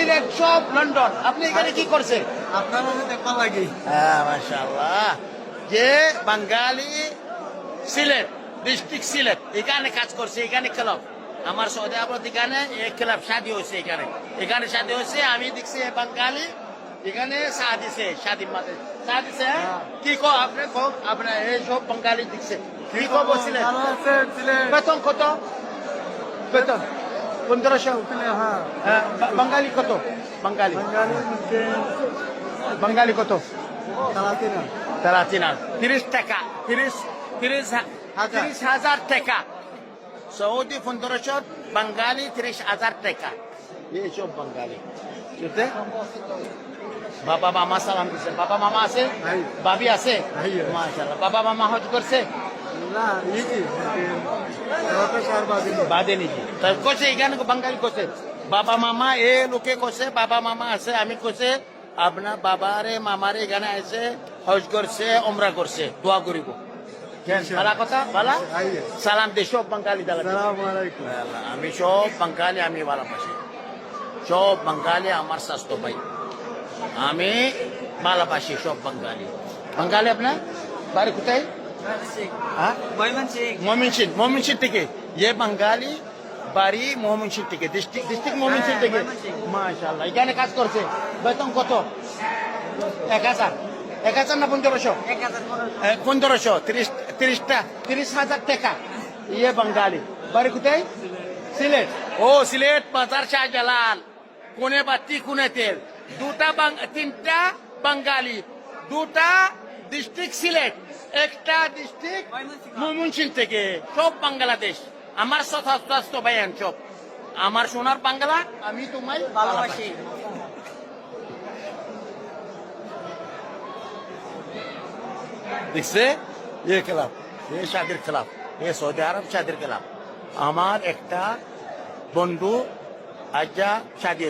সিলেট সব লন্ডন। আপনি এখানে কি করছেন? আপনার দেখবার লাগে। হ্যাঁ, মাশাআল্লাহ। যে বাঙালি সিলেট ডিস্ট্রিক্ট সিলেট এখানে কাজ করছে, এখানে ক্লাব আমার সৌদি আরব এখানে এক ক্লাব শাদি হয়েছে, এখানে শাদি হয়েছে। আমি দেখছি বাঙালি এখানে শাদিছে, শাদি মাঝে শাদিছে। কি কো আপনি আপনার এই সব বাঙালি দেখছে কি কো বলছিলেন? ভালো আছে সিলেট। বেতন কত? বেতন 1500। হ্যাঁ। বাঙালি কত? বাঙালি বাঙালি কত? সালাতিনা। তারা 30 টাকা, 30,000 টাকা। সৌদি 1500, বাঙালি 30,000 টাকা। এইসব বাঙালি বাবা মামা সালাম দিচ্ছে। বাবা মামা আছে, বাবি আছে, মাশাআল্লাহ। বাবা মামা হজ করছে না ইজি বাদে নিজে কছে এখানে বাঙালি কছে বাবা মামা এ লোকে কছে বাবা মামা আছে। আমি কছে আপনার বাবারে মামারে এখানে আছে, হজ করছে, ওমরা করছে, দোয়া করিব। ভালা কথা, ভালা সালাম দে সব বাঙালি দাদা। আমি সব বাঙালি আমি ভালোবাসি, সব বাঙালি আমার স্বাস্থ্য ভাই। আমি ভালোবাসি সব বাঙালি। বাঙালি আপনার বাড়ি কোথায়? ময়মনসিংহ থেকে। ये बंगाली বাড়ি ময়মনসিংহ থেকে, ডিস্ট্রিক্ট ময়মনসিংহ থেকে। মাশাআল্লাহ। এখানে কাজ করছে। বেতন কত? 1000 না 1500? 1500, 30,000 টাকা। ये बंगाली বাড়ি কোথায়? সিলেট। ও সিলেট বাজার শাহজালাল, কোনে বাতি কোনে তেল। তিনটা বাঙালি, দুটা ডিস্ট্রিক্ট সিলেট, একটা ডিস্ট্রিক্ট ময়মনসিংহ থেকে। সব বাংলাদেশ আমার স্বাস্থ্য ভাইয়ান, সব আমার সোনার বাংলা। আমি তোমায় ভালোবাসি। দেখছে ये क्लब, ये शादिर क्लब, ये सऊदी আরব शादिर क्लब। আমার একটা বন্ধু আজ শাদি